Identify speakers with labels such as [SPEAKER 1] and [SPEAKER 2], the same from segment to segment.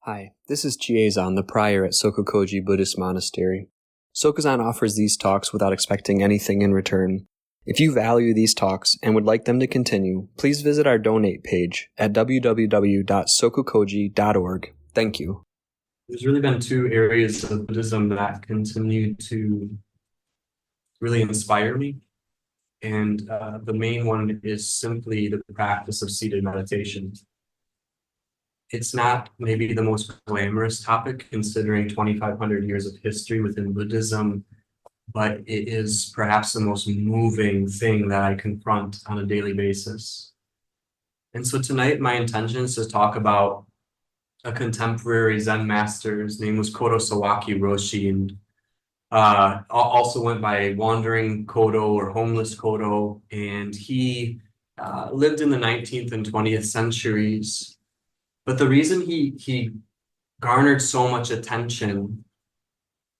[SPEAKER 1] Hi, this is Chiezan, the prior at SokukoJi Buddhist Monastery. Sokuzan offers these talks without expecting anything in return. If you value these talks and would like them to continue, please visit our donate page at www.sokukoji.org. Thank you.
[SPEAKER 2] There's really been two areas of Buddhism that continue to really inspire me. And the main one is simply the practice of seated meditation. It's not maybe the most glamorous topic considering 2,500 years of history within Buddhism, but it is perhaps the most moving thing that I confront on a daily basis. And so tonight, my intention is to talk about a contemporary Zen master. His name was Sawaki Roshi, and also went by Wandering Kodo or Homeless Kodo. And he lived in the 19th and 20th centuries. But the reason he garnered so much attention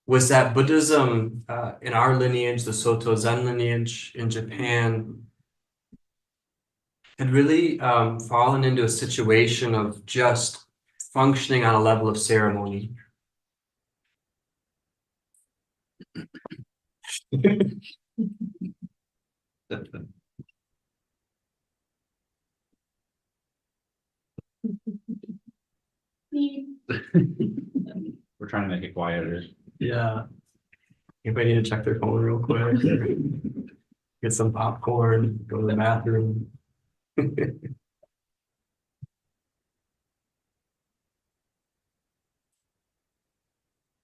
[SPEAKER 2] was that Buddhism in our lineage, the Soto Zen lineage in Japan, had really fallen into a situation of just functioning on a level of ceremony.
[SPEAKER 3] We're trying to make it quieter.
[SPEAKER 2] Yeah. Anybody need to check their phone real quick? Get some popcorn, go to the bathroom. I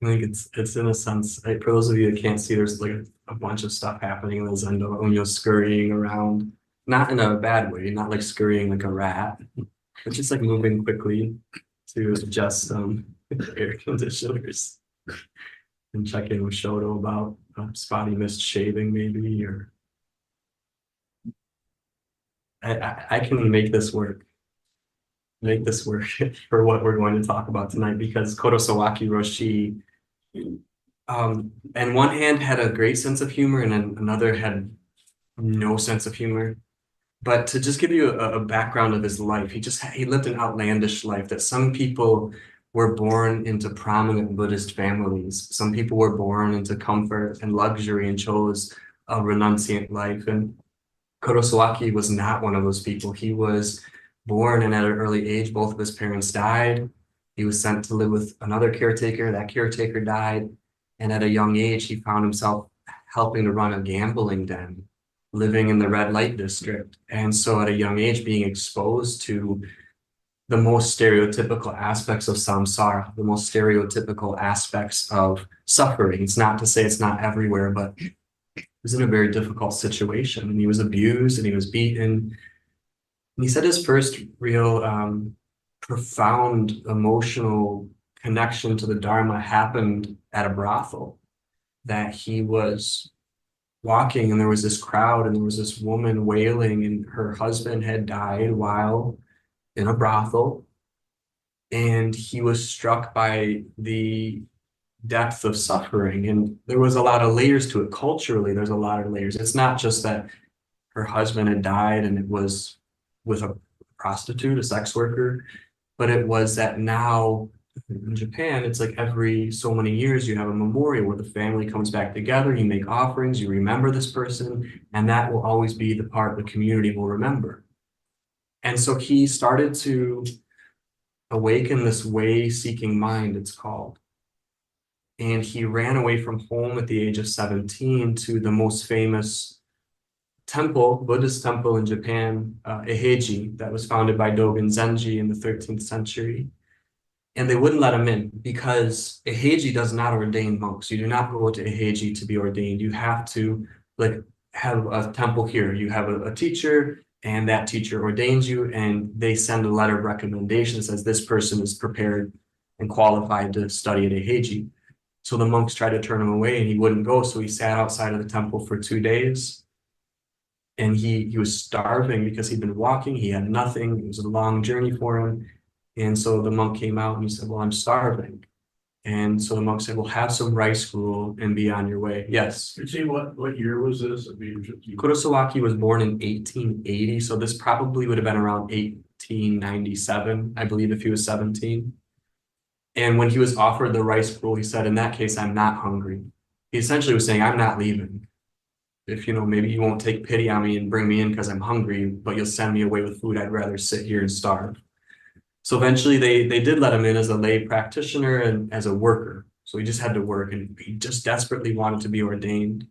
[SPEAKER 2] think it's in a sense, for those of you that can't see, there's like a bunch of stuff happening in the Zendo, and you're scurrying around, not in a bad way, not like scurrying like a rat, but just like moving quickly to adjust air conditioners and check in with Shoto about spotty missed shaving maybe, or I can make this work for what we're going to talk about tonight, because Sawaki Roshi, and one hand had a great sense of humor and then another had no sense of humor. But to just give you a background of his life, he lived an outlandish life that some people were born into prominent Buddhist families. Some people were born into comfort and luxury and chose a renunciant life. And Sawaki was not one of those people. He was born, and at an early age, both of his parents died. He was sent to live with another caretaker. That caretaker died. And at a young age, he found himself helping to run a gambling den, living in the red light district. And so at a young age, being exposed to the most stereotypical aspects of samsara, the most stereotypical aspects of suffering. It's not to say it's not everywhere, but he was in a very difficult situation. And he was abused and he was beaten. And he said his first real profound emotional connection to the Dharma happened at a brothel, that he was walking and there was this crowd and there was this woman wailing, and her husband had died while in a brothel. And he was struck by the depth of suffering. And there was a lot of layers to it. Culturally, there's a lot of layers. It's not just that her husband had died and it was with a prostitute, a sex worker, but it was that now in Japan, it's like every so many years you have a memorial where the family comes back together, you make offerings, you remember this person, and that will always be the part the community will remember. And so he started to awaken this way-seeking mind, it's called. And he ran away from home at the age of 17 to the most famous temple, Buddhist temple in Japan, Eheji, that was founded by Dogen Zenji in the 13th century. And they wouldn't let him in because Eheji does not ordain monks. You do not go to Eheji to be ordained. You have to like have a temple here. You have a teacher, and that teacher ordains you, and they send a letter of recommendation that says this person is prepared and qualified to study at Eheji. So the monks tried to turn him away and he wouldn't go. So he sat outside of the temple for 2 days. And he was starving because he'd been walking. He had nothing. It was a long journey for him. And so the monk came out and he said, well, I'm starving. And so the monk said, well, have some rice gruel and be on your way. Yes.
[SPEAKER 4] See, what year was this?
[SPEAKER 2] Sawaki was born in 1880. So this probably would have been around 1897, I believe, if he was 17. And when he was offered the rice bowl, he said, in that case, I'm not hungry. He essentially was saying, I'm not leaving. If, maybe you won't take pity on me and bring me in because I'm hungry, but you'll send me away with food, I'd rather sit here and starve. So eventually they did let him in as a lay practitioner and as a worker. So he just had to work, and he just desperately wanted to be ordained.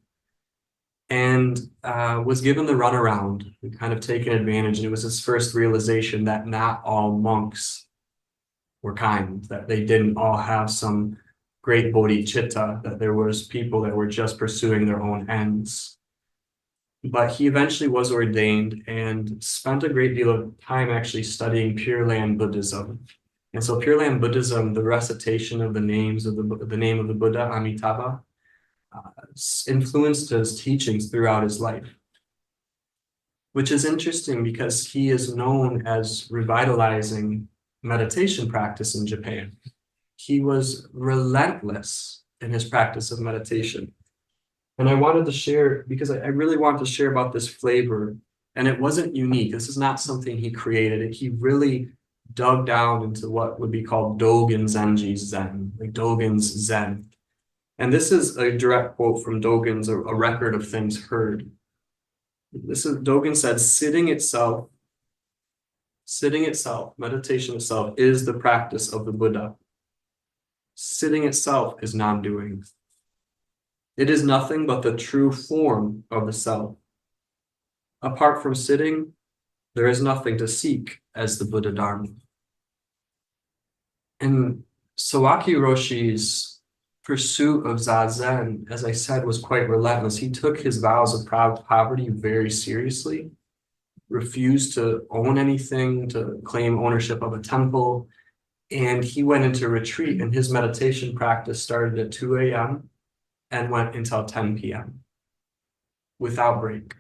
[SPEAKER 2] And was given the runaround and kind of taken advantage. And it was his first realization that not all monks were kind, that they didn't all have some great bodhicitta, that there was people that were just pursuing their own ends. But he eventually was ordained and spent a great deal of time actually studying Pure Land Buddhism. And so Pure Land Buddhism, the recitation of the names of the name of the Buddha, Amitabha, influenced his teachings throughout his life, which is interesting because he is known as revitalizing meditation practice in Japan. He was relentless in his practice of meditation. And I wanted to share, because I really want to share about this flavor, and it wasn't unique. This is not something he created. He really dug down into what would be called Dogen Zenji Zen, like Dogen's Zen. And this is a direct quote from Dogen's, a record of things heard. Dogen said, sitting itself, meditation itself is the practice of the Buddha. Sitting itself is non-doing. It is nothing but the true form of the self. Apart from sitting, there is nothing to seek as the Buddha Dharma. And Sawaki Roshi's pursuit of Zazen, as I said, was quite relentless. He took his vows of poverty very seriously, refused to own anything, to claim ownership of a temple, and he went into retreat, and his meditation practice started at 2 a.m. and went until 10 p.m. without break.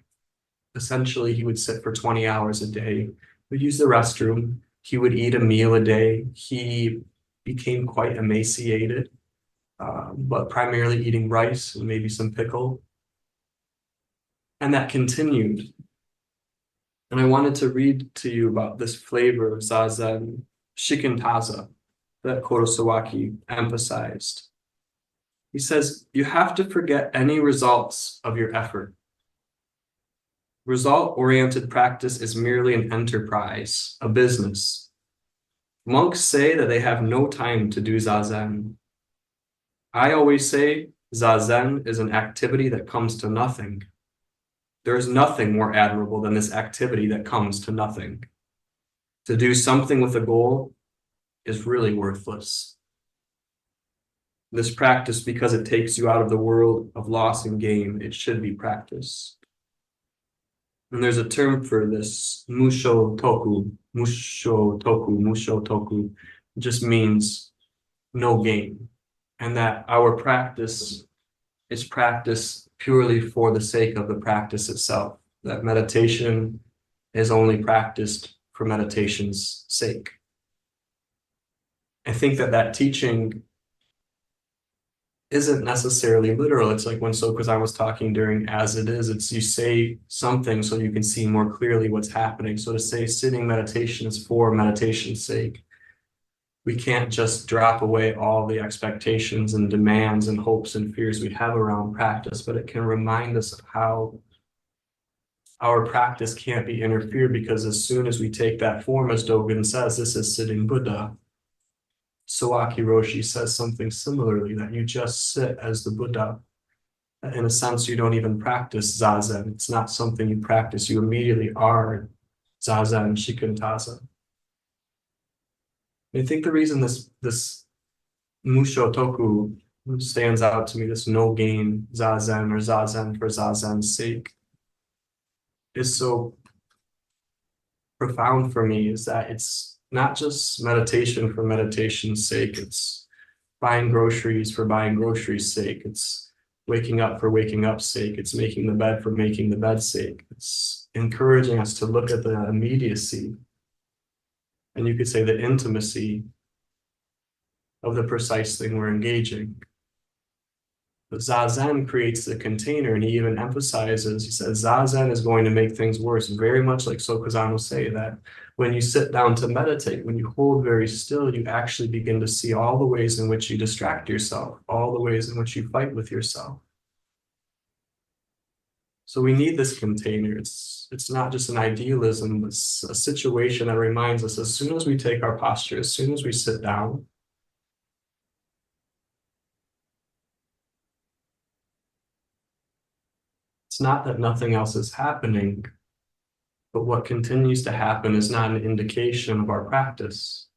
[SPEAKER 2] Essentially, he would sit for 20 hours a day. He would use the restroom. He would eat a meal a day. He became quite emaciated, but primarily eating rice and maybe some pickle. And that continued. And I wanted to read to you about this flavor of Zazen, Shikantaza, that Kurosawaki emphasized. He says, you have to forget any results of your effort. Result-oriented practice is merely an enterprise, a business. Monks say that they have no time to do Zazen. I always say Zazen is an activity that comes to nothing. There is nothing more admirable than this activity that comes to nothing. To do something with a goal is really worthless. This practice, because it takes you out of the world of loss and gain, it should be practice. And there's a term for this, musho toku, just means no gain. And that our practice is practice purely for the sake of the practice itself. That meditation is only practiced for meditation's sake. I think that teaching isn't necessarily literal. It's like when SokukoJi was talking during As It Is, it's you say something so you can see more clearly what's happening. So to say sitting meditation is for meditation's sake. We can't just drop away all the expectations and demands and hopes and fears we have around practice, but it can remind us of how our practice can't be interfered, because as soon as we take that form, as Dogen says, this is sitting Buddha. Sawaki Roshi says something similarly, that you just sit as the Buddha. In a sense, you don't even practice Zazen. It's not something you practice. You immediately are Zazen Shikantaza. I think the reason this Musho Toku stands out to me, this no gain Zazen or Zazen for Zazen's sake, is so profound for me, is that it's not just meditation for meditation's sake. It's buying groceries for buying groceries' sake. It's waking up for waking up's sake. It's making the bed for making the bed's sake. It's encouraging us to look at the immediacy, and you could say the intimacy of the precise thing we're engaging. But Zazen creates the container, and he even emphasizes, he says, Zazen is going to make things worse, very much like Sokuzan will say that when you sit down to meditate, when you hold very still, you actually begin to see all the ways in which you distract yourself, all the ways in which you fight with yourself. So we need this container. It's not just an idealism, it's a situation that reminds us as soon as we take our posture, as soon as we sit down, it's not that nothing else is happening, but what continues to happen is not an indication of our practice.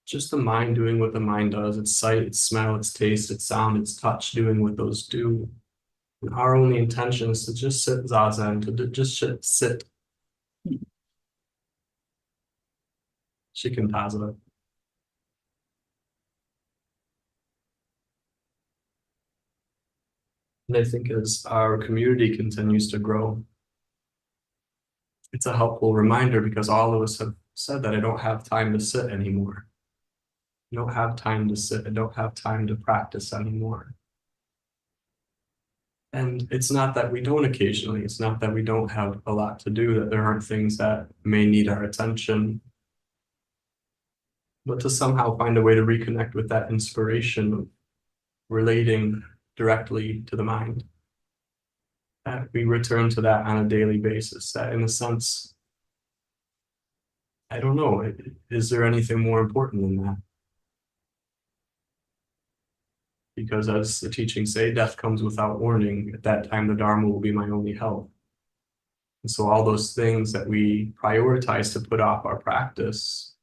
[SPEAKER 2] Just the mind doing what the mind does, its sight, its smell, its taste, its sound, its touch, doing what those do. And our only intention is to just sit zazen, to just sit shikantaza. And I think as our community continues to grow, it's a helpful reminder because all of us have said that I don't have time to sit anymore. I don't have time to sit. I don't have time to practice anymore. And it's not that we don't occasionally, it's not that we don't have a lot to do, that there aren't things that may need our attention, but to somehow find a way to reconnect with that inspiration of relating directly to the mind. That we return to that on a daily basis, that in a sense, I don't know, is there anything more important than that? Because as the teachings say, death comes without warning. At that time, the Dharma will be my only help. And so all those things that we prioritize to put off our practice,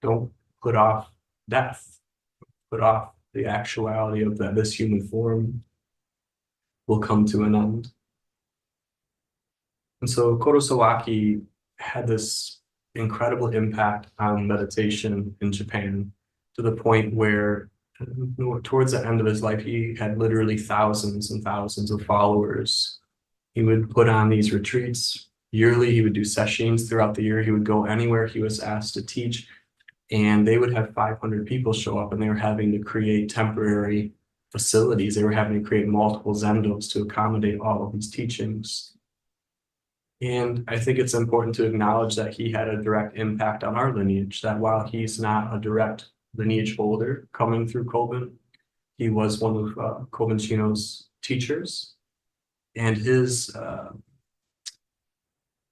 [SPEAKER 2] don't put off death, put off the actuality of that this human form will come to an end. And so Kodo Sawaki had this incredible impact on meditation in Japan, to the point where towards the end of his life, he had literally thousands and thousands of followers. He would put on these retreats yearly. He would do sessions throughout the year. He would go anywhere he was asked to teach, and they would have 500 people show up, and they were having to create temporary facilities. They were having to create multiple zendos to accommodate all of these teachings. And I think it's important to acknowledge that he had a direct impact on our lineage, that while he's not a direct lineage holder coming through Kobun, he was one of Kobun Chino's teachers, and his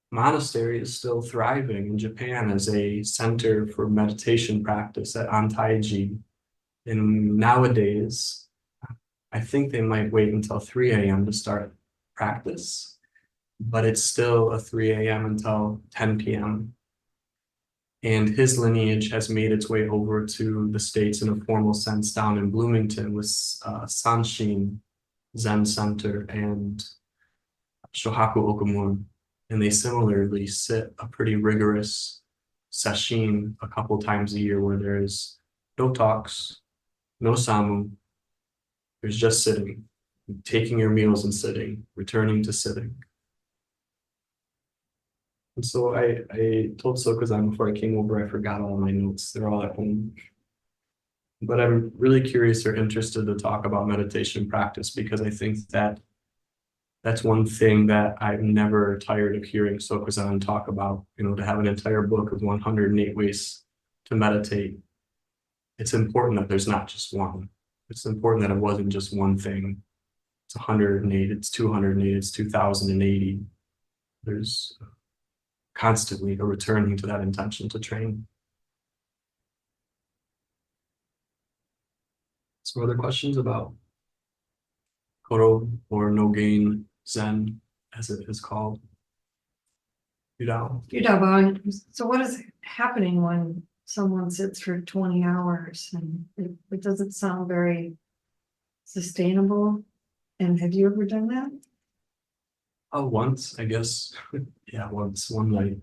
[SPEAKER 2] monastery is still thriving in Japan as a center for meditation practice at Antaiji. And nowadays, I think they might wait until 3 a.m. to start practice, but it's still a 3 a.m. until 10 p.m. And his lineage has made its way over to the States in a formal sense down in Bloomington with Sanshin Zen Center and Shohaku Okumon. And they similarly sit a pretty rigorous sesshin a couple times a year where there's no talks, no samu, there's just sitting, taking your meals and sitting, returning to sitting. And so I told Sokuzan before I came over, I forgot all my notes. They're all at home. But I'm really curious or interested to talk about meditation practice, because I think that that's one thing that I'm never tired of hearing Sokuzan talk about, to have an entire book of 108 ways to meditate. It's important that there's not just one. It's important that it wasn't just one thing. It's 108, it's 208, it's 2080. There's constantly a returning to that intention to train. So other questions about Kodo or no gain Zen, as it is called? Yudao.
[SPEAKER 5] So what is happening when someone sits for 20 hours? And it doesn't sound very sustainable. And have you ever done that?
[SPEAKER 2] Once, I guess. Yeah, once, one night.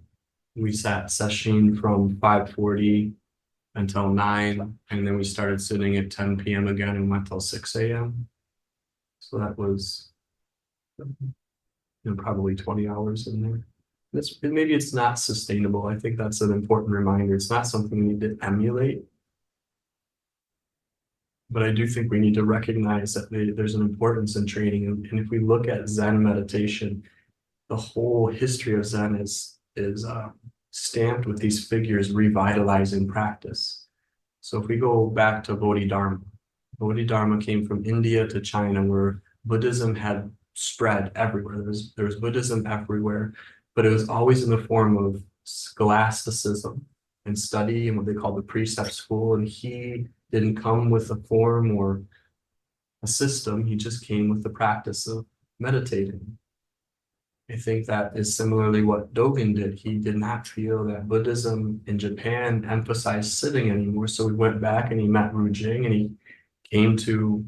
[SPEAKER 2] We sat sesshin from 5:40 until 9, and then we started sitting at 10 p.m. again and went till 6 a.m. So that was probably 20 hours in there. Maybe it's not sustainable. I think that's an important reminder. It's not something we need to emulate. But I do think we need to recognize that there's an importance in training. And if we look at Zen meditation, the whole history of Zen is stamped with these figures revitalizing practice. So if we go back to Bodhidharma came from India to China, where Buddhism had spread everywhere. There was Buddhism everywhere, but it was always in the form of scholasticism and study and what they call the precept school. And he didn't come with a form or a system. He just came with the practice of meditating. I think that is similarly what Dogen did. He did not feel that Buddhism in Japan emphasized sitting anymore. So he went back and he met Ru Jing, and he came to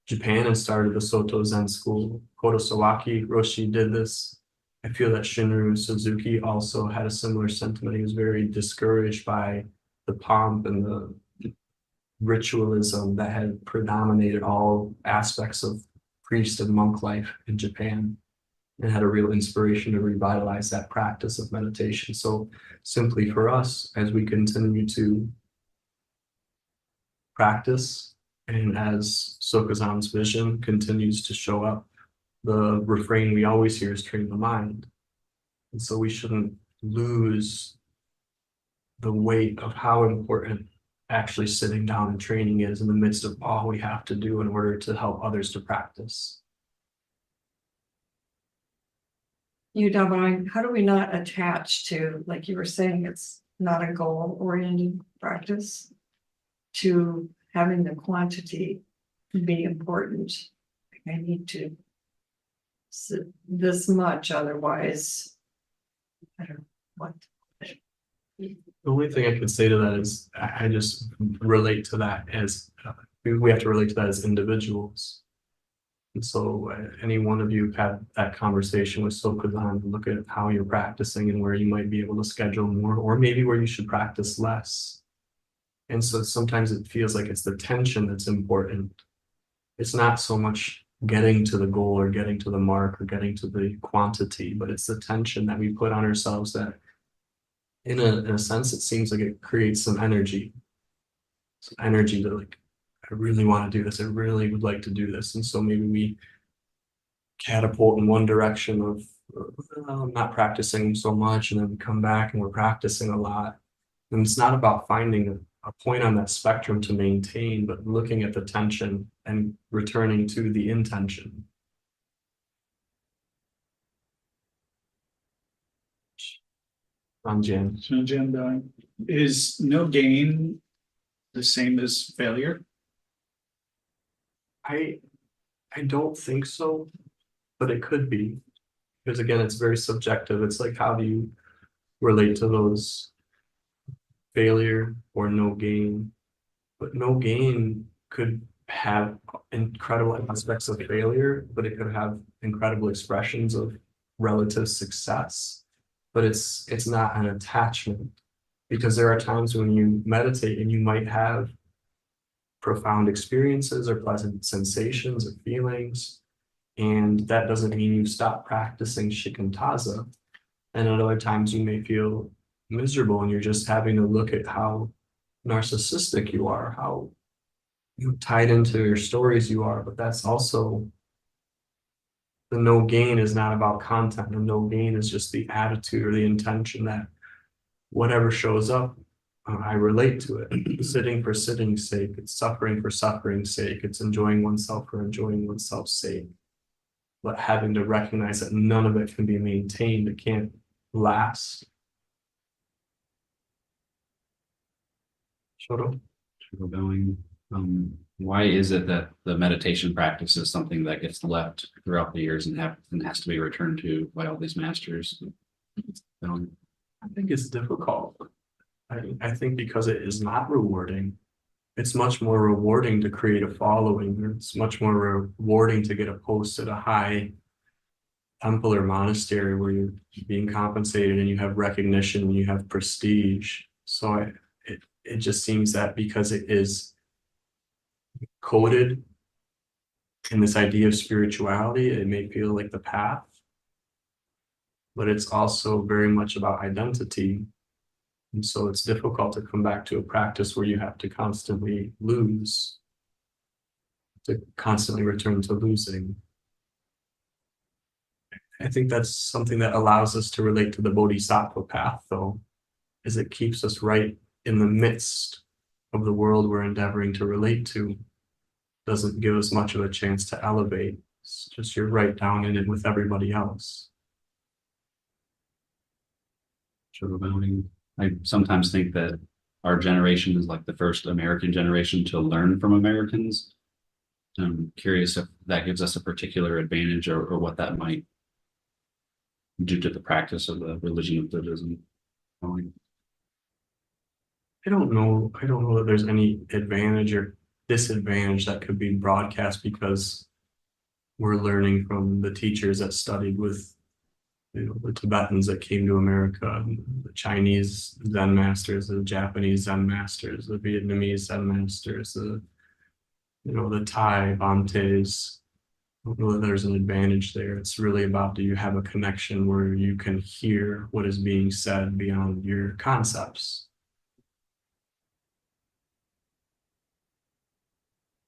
[SPEAKER 2] Japan and started the Soto Zen school. Kodo Sawaki Roshi did this. I feel that Shinryu Suzuki also had a similar sentiment. He was very discouraged by the pomp and the ritualism that had predominated all aspects of priest and monk life in Japan, and had a real inspiration to revitalize that practice of meditation. So simply for us, as we continue to practice, and as Sokuzan's vision continues to show up, the refrain we always hear is train the mind. And so we shouldn't lose the weight of how important actually sitting down and training is in the midst of all we have to do in order to help others to practice.
[SPEAKER 5] How do we not attach to, like you were saying, it's not a goal-oriented practice, to having the quantity be important? Like I need to sit this much, otherwise, I don't know what.
[SPEAKER 2] The only thing I could say to that is I just relate to that as we have to relate to that as individuals. And so any one of you had that conversation with Sokuzan, look at how you're practicing and where you might be able to schedule more, or maybe where you should practice less. And so sometimes it feels like it's the tension that's important. It's not so much getting to the goal or getting to the mark or getting to the quantity, but it's the tension that we put on ourselves that in a sense, it seems like it creates some energy to like, I really want to do this. I really would like to do this. And so maybe we catapult in one direction of I'm not practicing so much, and then we come back and we're practicing a lot. And it's not about finding a point on that spectrum to maintain, but looking at the tension and returning to the intention. Jan.
[SPEAKER 6] So Jen, is no gain the same as failure?
[SPEAKER 2] I don't think so, but it could be. Because again, it's very subjective. It's like, how do you relate to those failure or no gain? But no gain could have incredible aspects of failure, but it could have incredible expressions of relative success. But it's not an attachment, because there are times when you meditate and you might have profound experiences or pleasant sensations or feelings, and that doesn't mean you stop practicing shikantaza. And at other times you may feel miserable, and you're just having to look at how narcissistic you are, how tied into your stories you are. But that's also, the no gain is not about content. The no gain is just the attitude or the intention that whatever shows up, I relate to it. Sitting for sitting's sake, it's suffering for suffering's sake, it's enjoying oneself for enjoying oneself's sake. But having to recognize that none of it can be maintained, it can't last. Shoto?
[SPEAKER 3] Going. Why is it that the meditation practice is something that gets left throughout the years and has to be returned to by all these masters?
[SPEAKER 2] I think it's difficult. I think because it is not rewarding. It's much more rewarding to create a following. It's much more rewarding to get a post at a high temple or monastery where you're being compensated and you have recognition and you have prestige. So it just seems that because it is coded in this idea of spirituality, it may feel like the path, but it's also very much about identity. And so it's difficult to come back to a practice where you have to constantly lose, to constantly return to losing. I think that's something that allows us to relate to the Bodhisattva path, though, is it keeps us right in the midst of the world we're endeavoring to relate to. Doesn't give us much of a chance to elevate. It's just you're right down in it with everybody else.
[SPEAKER 3] Showboating. I sometimes think that our generation is like the first American generation to learn from Americans. I'm curious if that gives us a particular advantage or what that might do to the practice of the religion of Buddhism.
[SPEAKER 2] I don't know that there's any advantage or disadvantage that could be broadcast because we're learning from the teachers that studied with, you know, the Tibetans that came to America, the Chinese Zen masters, the Japanese Zen masters, the Vietnamese Zen masters, the Thai Bhantes. I don't know that there's an advantage there. It's really about, do you have a connection where you can hear what is being said beyond your concepts?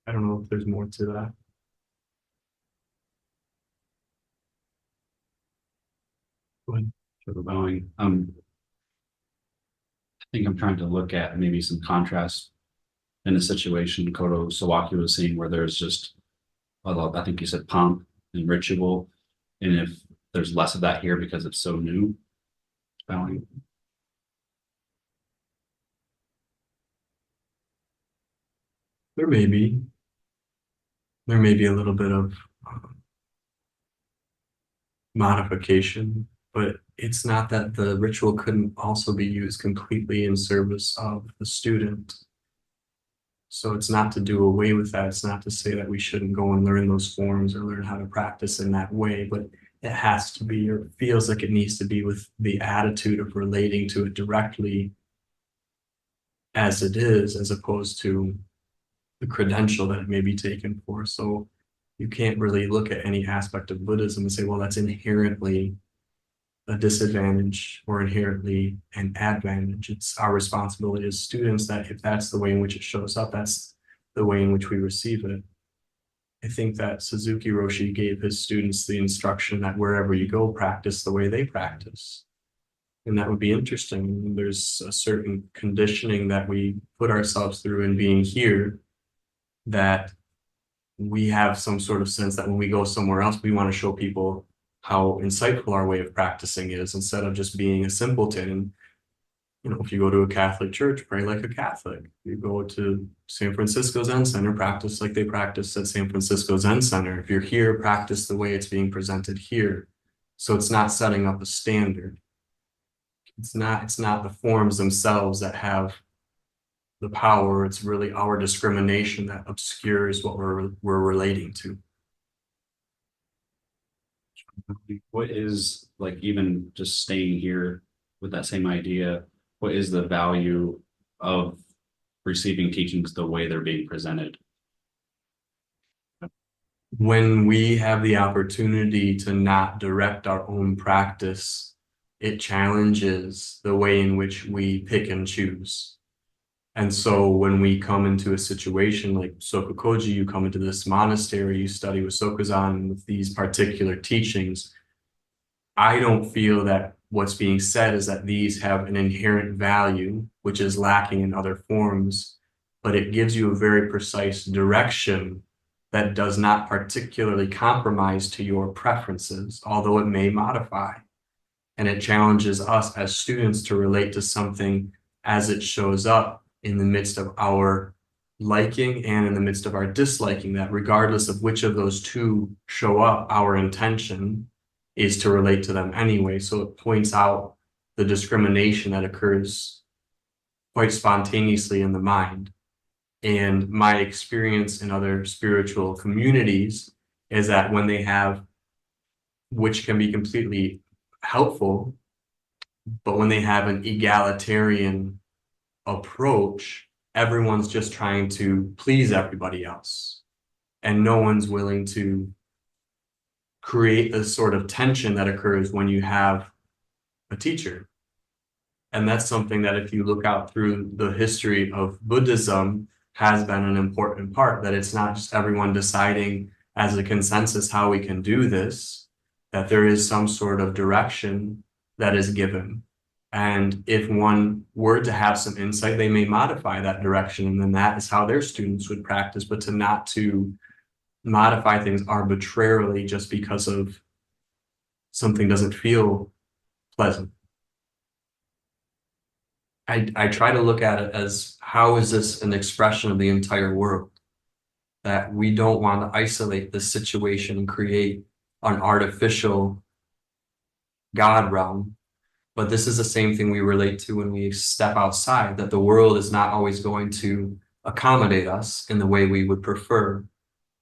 [SPEAKER 2] I don't know if there's more to that. Go ahead.
[SPEAKER 3] Showboating. I think I'm trying to look at maybe some contrast in a situation Kodo Sawaki was seeing where there's just a lot, I think you said pomp and ritual, and if there's less of that here because it's so new. Bowing.
[SPEAKER 2] There may be a little bit of modification, but it's not that the ritual couldn't also be used completely in service of the student. So it's not to do away with that. It's not to say that we shouldn't go and learn those forms or learn how to practice in that way, but it has to be, or feels like it needs to be, with the attitude of relating to it directly as it is, as opposed to the credential that it may be taken for. So you can't really look at any aspect of Buddhism and say, well, that's inherently a disadvantage or inherently an advantage. It's our responsibility as students that if that's the way in which it shows up, that's the way in which we receive it. I think that Suzuki Roshi gave his students the instruction that wherever you go, practice the way they practice. And that would be interesting. There's a certain conditioning that we put ourselves through in being here, that we have some sort of sense that when we go somewhere else, we want to show people how insightful our way of practicing is, instead of just being a simpleton. And, you know, if you go to a Catholic church, pray like a Catholic. You go to San Francisco Zen Center, practice like they practice at San Francisco Zen Center. If you're here, practice the way it's being presented here. So it's not setting up a standard. It's not the forms themselves that have the power. It's really our discrimination that obscures what we're relating to.
[SPEAKER 3] What is, like, even just staying here with that same idea, what is the value of receiving teachings the way they're being presented?
[SPEAKER 2] When we have the opportunity to not direct our own practice, it challenges the way in which we pick and choose. And so when we come into a situation like SokukoJi, you come into this monastery, you study with Sokuzan with these particular teachings, I don't feel that what's being said is that these have an inherent value, which is lacking in other forms, but it gives you a very precise direction that does not particularly compromise to your preferences, although it may modify. And it challenges us as students to relate to something as it shows up in the midst of our liking and in the midst of our disliking, that regardless of which of those two show up, our intention is to relate to them anyway. So it points out the discrimination that occurs quite spontaneously in the mind. And my experience in other spiritual communities is that when they have, which can be completely helpful, but when they have an egalitarian approach, everyone's just trying to please everybody else, and no one's willing to create the sort of tension that occurs when you have a teacher. And that's something that if you look out through the history of Buddhism has been an important part, that it's not just everyone deciding as a consensus how we can do this, that there is some sort of direction that is given. And if one were to have some insight, they may modify that direction, and then that is how their students would practice, but to not to modify things arbitrarily just because of something doesn't feel pleasant. I try to look at it as, how is this an expression of the entire world? That we don't want to isolate this situation and create an artificial God realm. But this is the same thing we relate to when we step outside, that the world is not always going to accommodate us in the way we would prefer.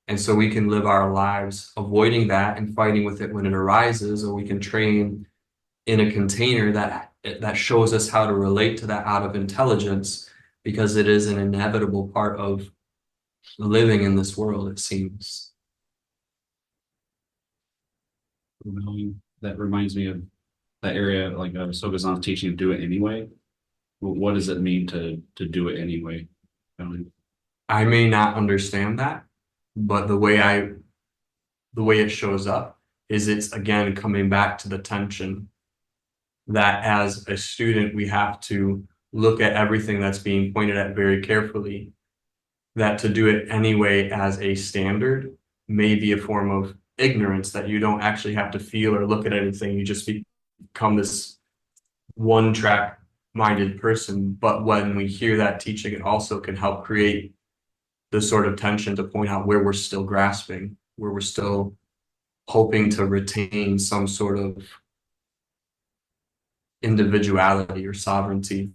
[SPEAKER 2] And so we can live our lives avoiding that and fighting with it when it arises, or we can train in a container that shows us how to relate to that out of intelligence, because it is an inevitable part of living in this world, it seems.
[SPEAKER 3] That reminds me of that area, like Sokuzan's teaching, do it anyway. What does it mean to do it anyway?
[SPEAKER 2] I may not understand that, but the way it shows up is, it's again coming back to the tension that as a student we have to look at everything that's being pointed at very carefully, that to do it anyway as a standard may be a form of ignorance, that you don't actually have to feel or look at anything, you just become this one-track minded person. But when we hear that teaching, it also can help create the sort of tension to point out where we're still grasping, where we're still hoping to retain some sort of individuality or sovereignty.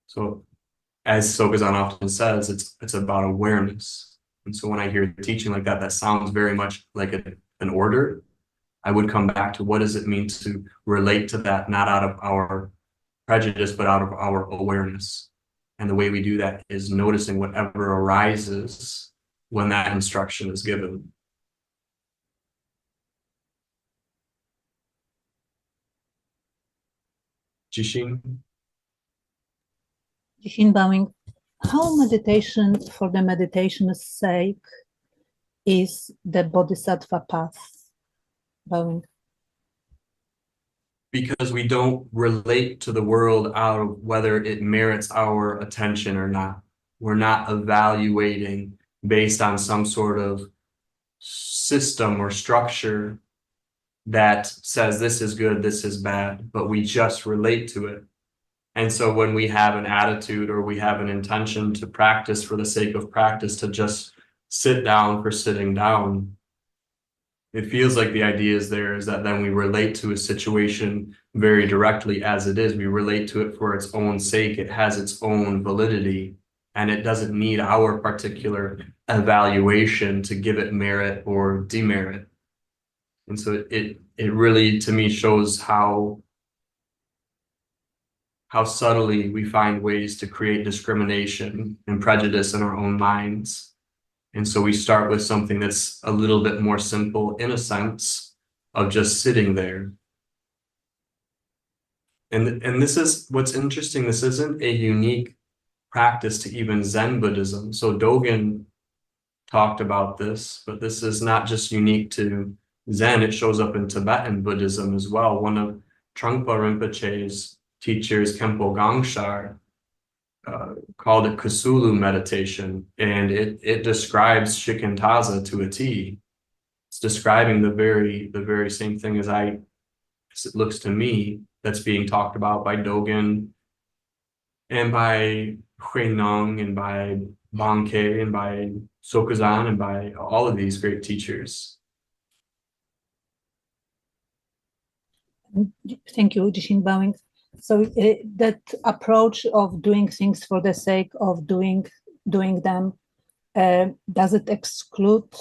[SPEAKER 2] So as Sokuzan often says, it's about awareness. And so when I hear teaching like that, that sounds very much like an order. I would come back to, what does it mean to relate to that, not out of our prejudice, but out of our awareness. And the way we do that is noticing whatever arises when that instruction is given. Jishin?
[SPEAKER 7] Jishin bowing. How meditation for the meditation's sake is the bodhisattva path? Bowing.
[SPEAKER 2] Because we don't relate to the world out of whether it merits our attention or not. We're not evaluating based on some sort of system or structure that says this is good, this is bad, but we just relate to it. And so when we have an attitude or we have an intention to practice for the sake of practice, to just sit down for sitting down, it feels like the idea is that then we relate to a situation very directly as it is. We relate to it for its own sake. It has its own validity, and it doesn't need our particular evaluation to give it merit or demerit. And so it really, to me, shows how subtly we find ways to create discrimination and prejudice in our own minds. And so we start with something that's a little bit more simple, in a sense, of just sitting there. And this is what's interesting. This isn't a unique practice to even Zen Buddhism. So Dogen talked about this, but this is not just unique to Zen. It shows up in Tibetan Buddhism as well. One of Trungpa Rinpoche's teachers, Khenpo Gangshar, called it Kusulu meditation, and it describes shikantaza to a T. It's describing the very same thing as it looks to me, that's being talked about by Dogen and by Huineng and by Bankei and by Sokuzan and by all of these great teachers.
[SPEAKER 7] Thank you, Jishin bowing. So that approach of doing things for the sake of doing them, does it exclude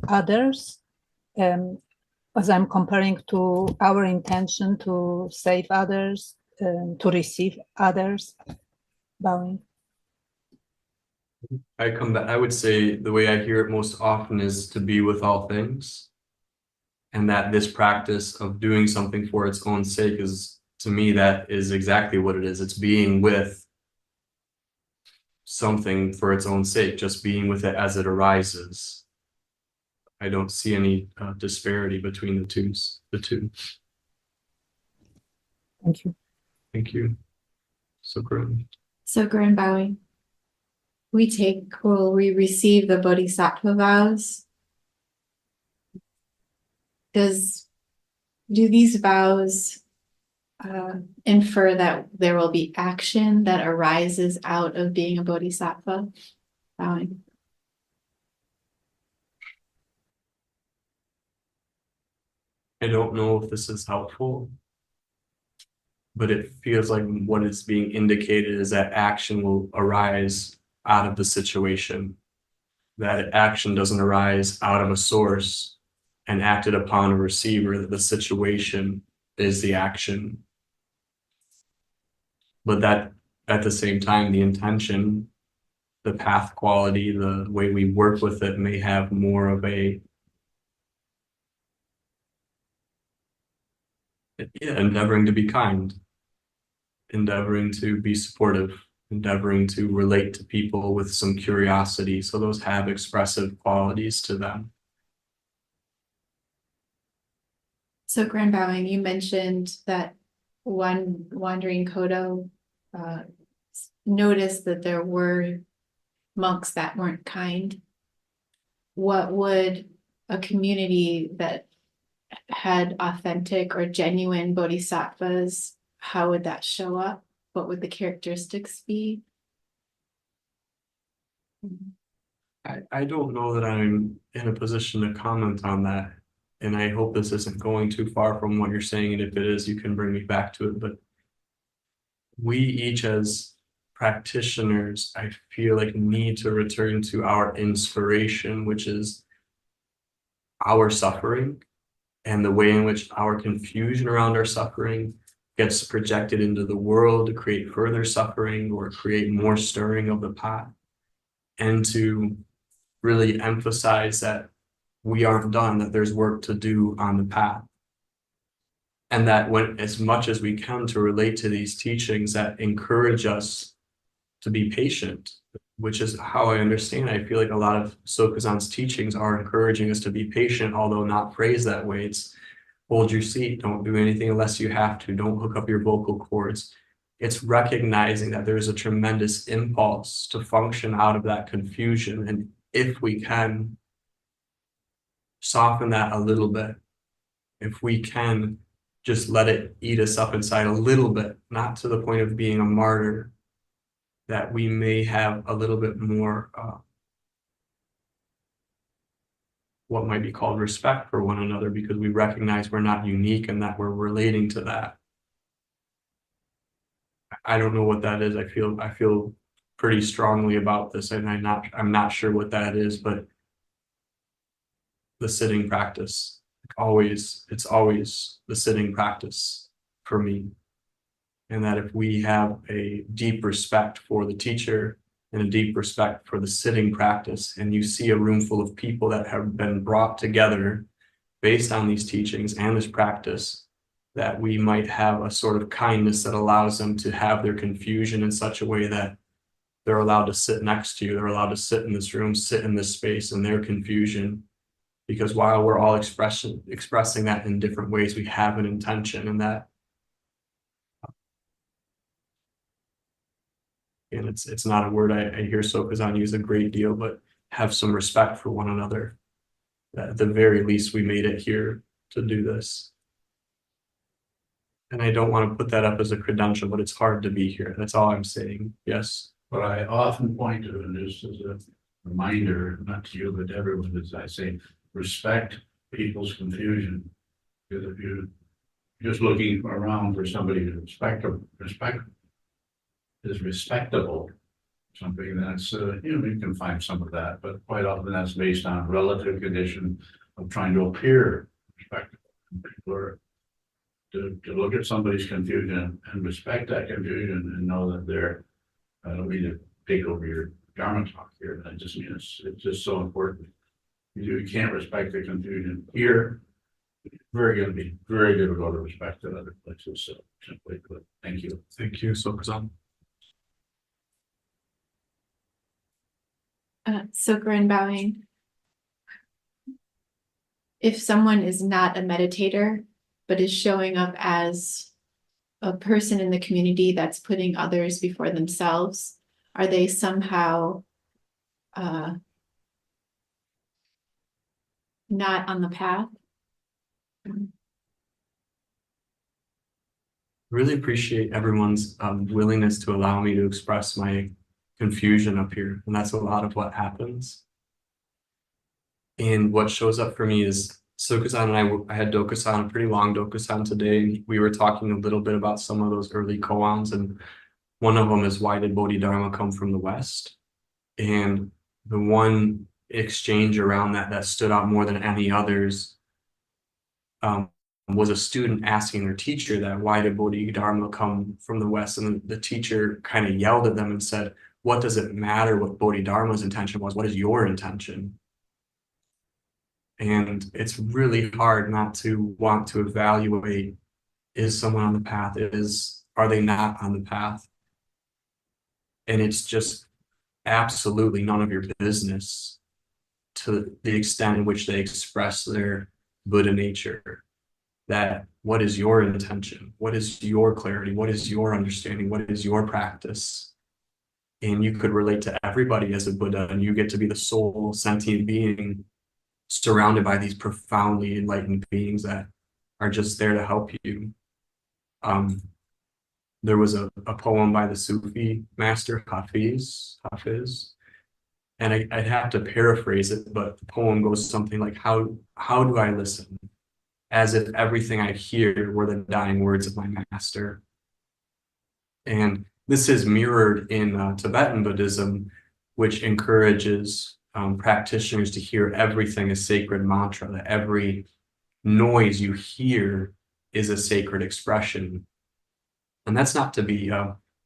[SPEAKER 7] others? As I'm comparing to our intention to save others, to receive others, bowing.
[SPEAKER 2] I would say the way I hear it most often is to be with all things, and that this practice of doing something for its own sake is to me, that is exactly what it is. It's being with something for its own sake, just being with it as it arises. I don't see any disparity between the two.
[SPEAKER 7] Thank you.
[SPEAKER 2] Thank you. So great.
[SPEAKER 8] So Grand bowing. We receive the Bodhisattva vows. Do these vows infer that there will be action that arises out of being a Bodhisattva? Bowing.
[SPEAKER 2] I don't know if this is helpful, but it feels like what is being indicated is that action will arise out of the situation. That action doesn't arise out of a source and acted upon a receiver, that the situation is the action. But that at the same time, the intention, the path quality, the way we work with it may have more of a endeavoring to be kind, endeavoring to be supportive, endeavoring to relate to people with some curiosity. So those have expressive qualities to them.
[SPEAKER 8] So Grand bowing, you mentioned that one wandering Kodo noticed that there were monks that weren't kind. What would a community that had authentic or genuine bodhisattvas, how would that show up? What would the characteristics be?
[SPEAKER 2] I don't know that I'm in a position to comment on that. And I hope this isn't going too far from what you're saying. And if it is, you can bring me back to it. But we each as practitioners, I feel like, need to return to our inspiration, which is our suffering and the way in which our confusion around our suffering gets projected into the world to create further suffering or create more stirring of the pot. And to really emphasize that we aren't done, that there's work to do on the path. And that when, as much as we can, to relate to these teachings that encourage us to be patient, which is how I understand. I feel like a lot of Sokuzan's teachings are encouraging us to be patient, although not phrased that way. It's hold your seat, don't do anything unless you have to, don't hook up your vocal cords. It's recognizing that there's a tremendous impulse to function out of that confusion. And if we can soften that a little bit, if we can just let it eat us up inside a little bit, not to the point of being a martyr, that we may have a little bit more what might be called respect for one another, because we recognize we're not unique and that we're relating to that. I don't know what that is. I feel pretty strongly about this, and I'm not sure what that is, but the sitting practice, it's always the sitting practice for me. And that if we have a deep respect for the teacher and a deep respect for the sitting practice, and you see a room full of people that have been brought together based on these teachings and this practice, that we might have a sort of kindness that allows them to have their confusion in such a way that they're allowed to sit next to you. They're allowed to sit in this room, sit in this space in their confusion. Because while we're all expressing that in different ways, we have an intention, and that, and it's not a word I hear Sokuzan use a great deal, but have some respect for one another. That at the very least, we made it here to do this. And I don't want to put that up as a credential, but it's hard to be here. That's all I'm saying. Yes.
[SPEAKER 4] What I often point to, and this is a reminder, not to you, but to everyone, as I say, respect people's confusion. Because if you're just looking around for somebody to is respectable, something that's, you can find some of that, but quite often that's based on relative condition of trying to appear respectable. People are to look at somebody's confusion and respect that confusion and know that they're, I don't mean to take over your Dharma talk here, but I just mean it's just so important. You can't respect the confusion here, very good, very good to go to respect in other places, so simply put, thank you.
[SPEAKER 2] Thank you, Soku-san.
[SPEAKER 8] Sokurin bowing. If someone is not a meditator, but is showing up as a person in the community that's putting others before themselves, are they somehow not on the path?
[SPEAKER 2] Really appreciate everyone's willingness to allow me to express my confusion up here. And that's a lot of what happens. And what shows up for me is Soku-san and I had Dokusan, a pretty long Dokusan today. And we were talking a little bit about some of those early koans. And one of them is, why did Bodhidharma come from the West? And the one exchange around that stood out more than any others was a student asking their teacher that, why did Bodhidharma come from the West? And the teacher kind of yelled at them and said, what does it matter what Bodhidharma's intention was? What is your intention? And it's really hard not to want to evaluate, is someone on the path? Are they not on the path? And it's just absolutely none of your business to the extent in which they express their Buddha nature. That what is your intention? What is your clarity? What is your understanding? What is your practice? And you could relate to everybody as a Buddha, and you get to be the sole sentient being surrounded by these profoundly enlightened beings that are just there to help you. There was a poem by the Sufi master Hafiz, and I'd have to paraphrase it, but the poem goes something like, how do I listen? As if everything I hear were the dying words of my master. And this is mirrored in Tibetan Buddhism, which encourages practitioners to hear everything as sacred mantra, that every noise you hear is a sacred expression. And that's not to be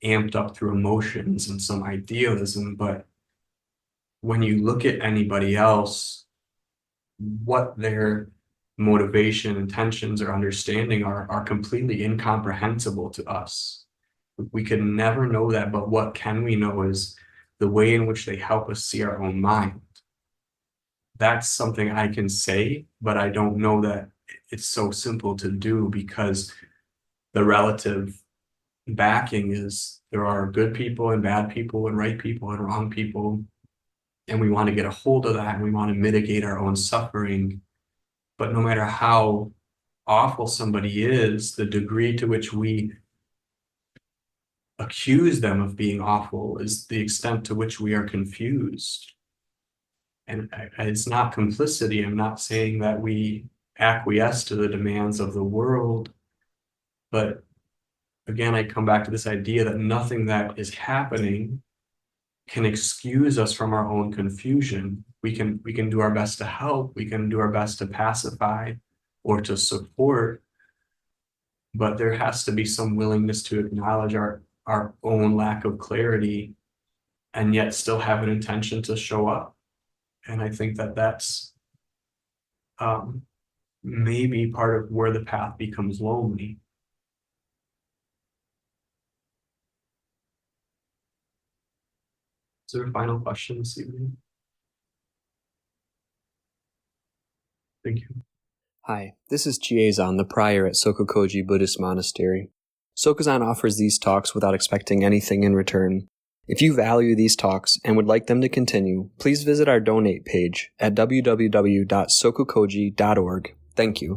[SPEAKER 2] amped up through emotions and some idealism, but when you look at anybody else, what their motivation, intentions, or understanding are completely incomprehensible to us. We can never know that, but what can we know is the way in which they help us see our own mind. That's something I can say, but I don't know that it's so simple to do, because the relative backing is there are good people and bad people and right people and wrong people. And we want to get a hold of that, and we want to mitigate our own suffering. But no matter how awful somebody is, the degree to which we accuse them of being awful is the extent to which we are confused. And it's not complicity. I'm not saying that we acquiesce to the demands of the world. But again, I come back to this idea that nothing that is happening can excuse us from our own confusion. We can do our best to help, we can do our best to pacify or to support, but there has to be some willingness to acknowledge our own lack of clarity and yet still have an intention to show up. And I think that that's maybe part of where the path becomes lonely. Is there a final question this evening? Thank you.
[SPEAKER 1] Hi, this is Chiezan, the prior at SokukoJi Buddhist Monastery. Sokuzan offers these talks without expecting anything in return. If you value these talks and would like them to continue, please visit our donate page at www.sokukoji.org. Thank you.